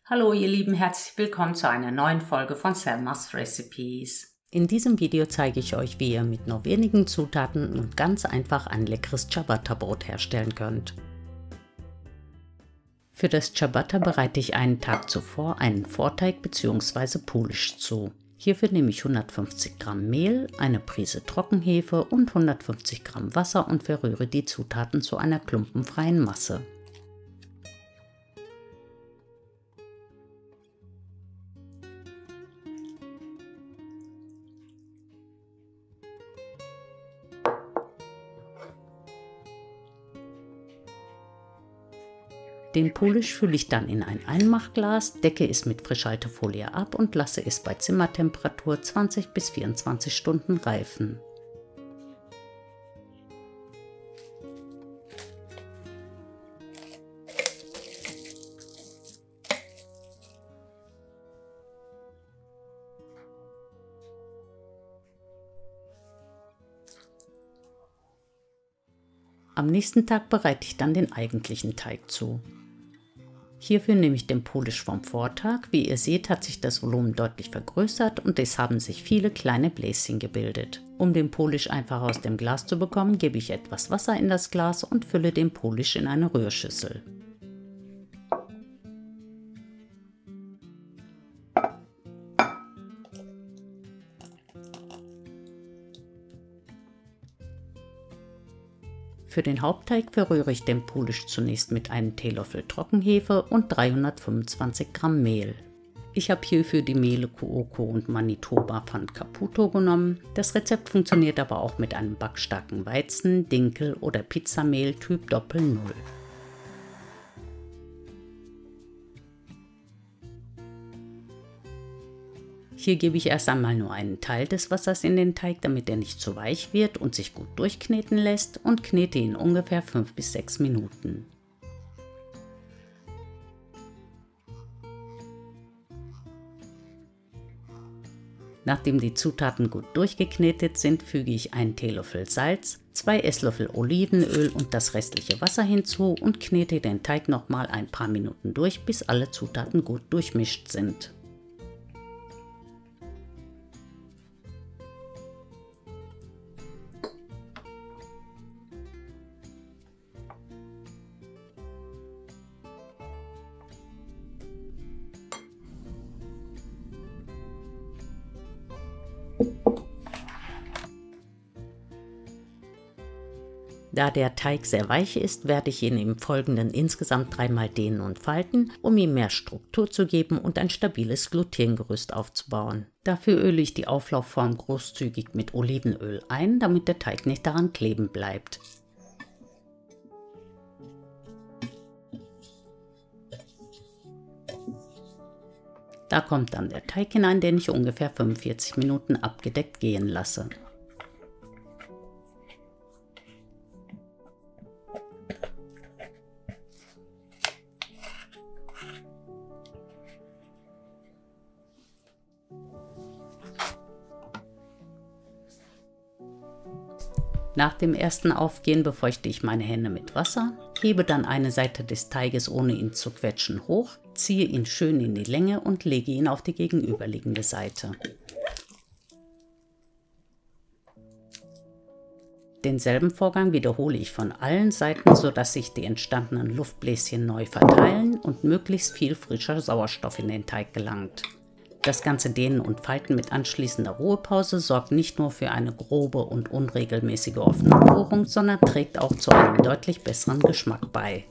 Hallo ihr Lieben, herzlich willkommen zu einer neuen Folge von Selmas Recipes. In diesem Video zeige ich euch, wie ihr mit nur wenigen Zutaten und ganz einfach ein leckeres Ciabatta-Brot herstellen könnt. Für das Ciabatta bereite ich einen Tag zuvor einen Vorteig bzw. Polish zu. Hierfür nehme ich 150 Gramm Mehl, eine Prise Trockenhefe und 150 Gramm Wasser und verrühre die Zutaten zu einer klumpenfreien Masse. Den Polish fülle ich dann in ein Einmachglas, decke es mit Frischhaltefolie ab und lasse es bei Zimmertemperatur 20 bis 24 Stunden reifen. Am nächsten Tag bereite ich dann den eigentlichen Teig zu. Hierfür nehme ich den Polish vom Vortag. Wie ihr seht, hat sich das Volumen deutlich vergrößert und es haben sich viele kleine Bläschen gebildet. Um den Polish einfach aus dem Glas zu bekommen, gebe ich etwas Wasser in das Glas und fülle den Polish in eine Rührschüssel. Für den Hauptteig verrühre ich den Polish zunächst mit einem Teelöffel Trockenhefe und 325 Gramm Mehl. Ich habe hierfür die Mehle Cuoco und Manitoba Fan Caputo genommen. Das Rezept funktioniert aber auch mit einem backstarken Weizen-, Dinkel- oder Pizzamehl Typ Doppel-0. Hier gebe ich erst einmal nur einen Teil des Wassers in den Teig, damit er nicht zu weich wird und sich gut durchkneten lässt, und knete ihn ungefähr 5 bis 6 Minuten. Nachdem die Zutaten gut durchgeknetet sind, füge ich einen Teelöffel Salz, 2 Esslöffel Olivenöl und das restliche Wasser hinzu und knete den Teig nochmal ein paar Minuten durch, bis alle Zutaten gut durchmischt sind. Da der Teig sehr weich ist, werde ich ihn im Folgenden insgesamt 3-mal dehnen und falten, um ihm mehr Struktur zu geben und ein stabiles Glutengerüst aufzubauen. Dafür öle ich die Auflaufform großzügig mit Olivenöl ein, damit der Teig nicht daran kleben bleibt. Da kommt dann der Teig hinein, den ich ungefähr 45 Minuten abgedeckt gehen lasse. Nach dem ersten Aufgehen befeuchte ich meine Hände mit Wasser, hebe dann eine Seite des Teiges, ohne ihn zu quetschen, hoch, ziehe ihn schön in die Länge und lege ihn auf die gegenüberliegende Seite. Denselben Vorgang wiederhole ich von allen Seiten, sodass sich die entstandenen Luftbläschen neu verteilen und möglichst viel frischer Sauerstoff in den Teig gelangt. Das ganze Dehnen und Falten mit anschließender Ruhepause sorgt nicht nur für eine grobe und unregelmäßige offene Bohrung, sondern trägt auch zu einem deutlich besseren Geschmack bei.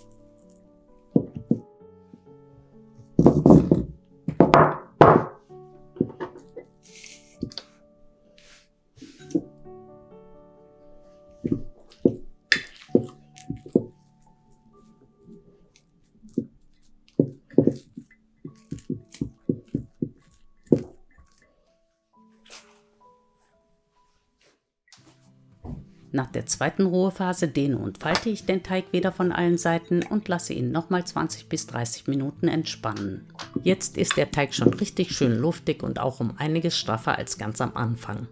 Nach der zweiten Ruhephase dehne und falte ich den Teig wieder von allen Seiten und lasse ihn nochmal 20 bis 30 Minuten entspannen. Jetzt ist der Teig schon richtig schön luftig und auch um einiges straffer als ganz am Anfang.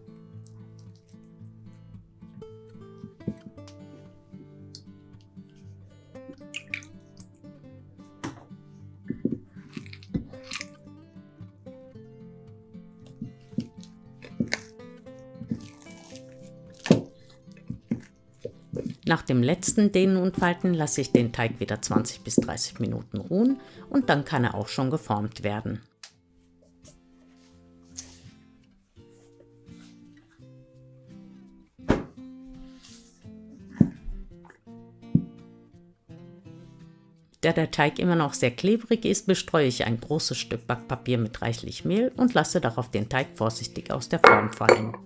Nach dem letzten Dehnen und Falten lasse ich den Teig wieder 20 bis 30 Minuten ruhen und dann kann er auch schon geformt werden. Da der Teig immer noch sehr klebrig ist, bestreue ich ein großes Stück Backpapier mit reichlich Mehl und lasse darauf den Teig vorsichtig aus der Form fallen.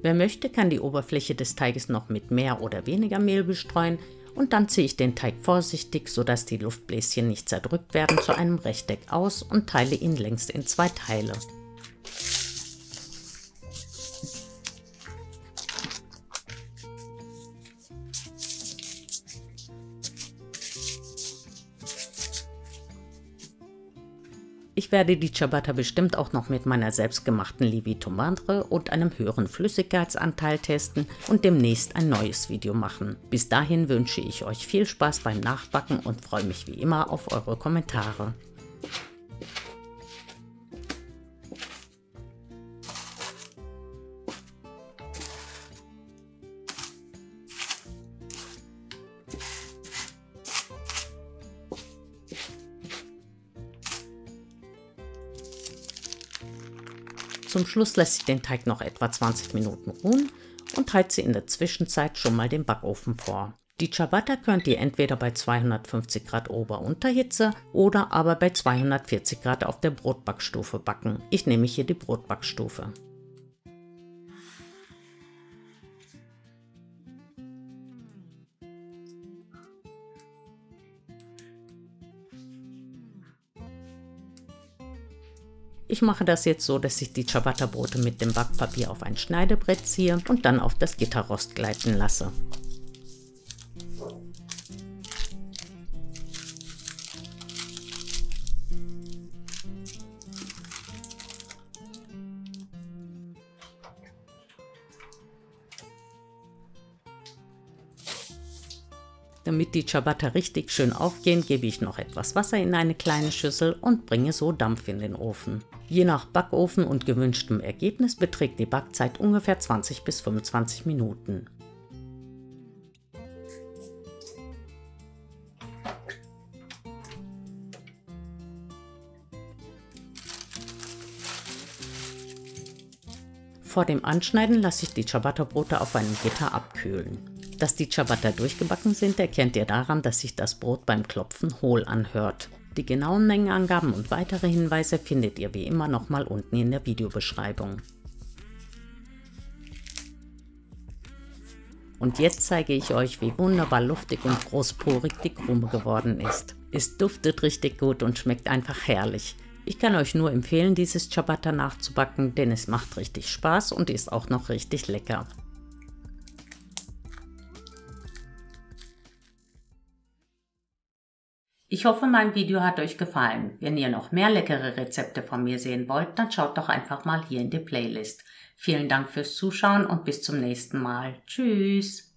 Wer möchte, kann die Oberfläche des Teiges noch mit mehr oder weniger Mehl bestreuen und dann ziehe ich den Teig vorsichtig, sodass die Luftbläschen nicht zerdrückt werden, zu einem Rechteck aus und teile ihn längs in 2 Teile. Ich werde die Ciabatta bestimmt auch noch mit meiner selbstgemachten Lievito Madre und einem höheren Flüssigkeitsanteil testen und demnächst ein neues Video machen. Bis dahin wünsche ich euch viel Spaß beim Nachbacken und freue mich wie immer auf eure Kommentare. Zum Schluss lasse ich den Teig noch etwa 20 Minuten ruhen und heize in der Zwischenzeit schon mal den Backofen vor. Die Ciabatta könnt ihr entweder bei 250 Grad Ober-Unterhitze oder aber bei 240 Grad auf der Brotbackstufe backen. Ich nehme hier die Brotbackstufe. Ich mache das jetzt so, dass ich die Ciabatta-Brote mit dem Backpapier auf ein Schneidebrett ziehe und dann auf das Gitterrost gleiten lasse. Damit die Ciabatta richtig schön aufgehen, gebe ich noch etwas Wasser in eine kleine Schüssel und bringe so Dampf in den Ofen. Je nach Backofen und gewünschtem Ergebnis beträgt die Backzeit ungefähr 20 bis 25 Minuten. Vor dem Anschneiden lasse ich die Ciabatta-Brote auf einem Gitter abkühlen. Dass die Ciabatta durchgebacken sind, erkennt ihr daran, dass sich das Brot beim Klopfen hohl anhört. Die genauen Mengenangaben und weitere Hinweise findet ihr wie immer nochmal unten in der Videobeschreibung. Und jetzt zeige ich euch, wie wunderbar luftig und großporig die Krume geworden ist. Es duftet richtig gut und schmeckt einfach herrlich. Ich kann euch nur empfehlen, dieses Ciabatta nachzubacken, denn es macht richtig Spaß und ist auch noch richtig lecker. Ich hoffe, mein Video hat euch gefallen. Wenn ihr noch mehr leckere Rezepte von mir sehen wollt, dann schaut doch einfach mal hier in die Playlist. Vielen Dank fürs Zuschauen und bis zum nächsten Mal. Tschüss!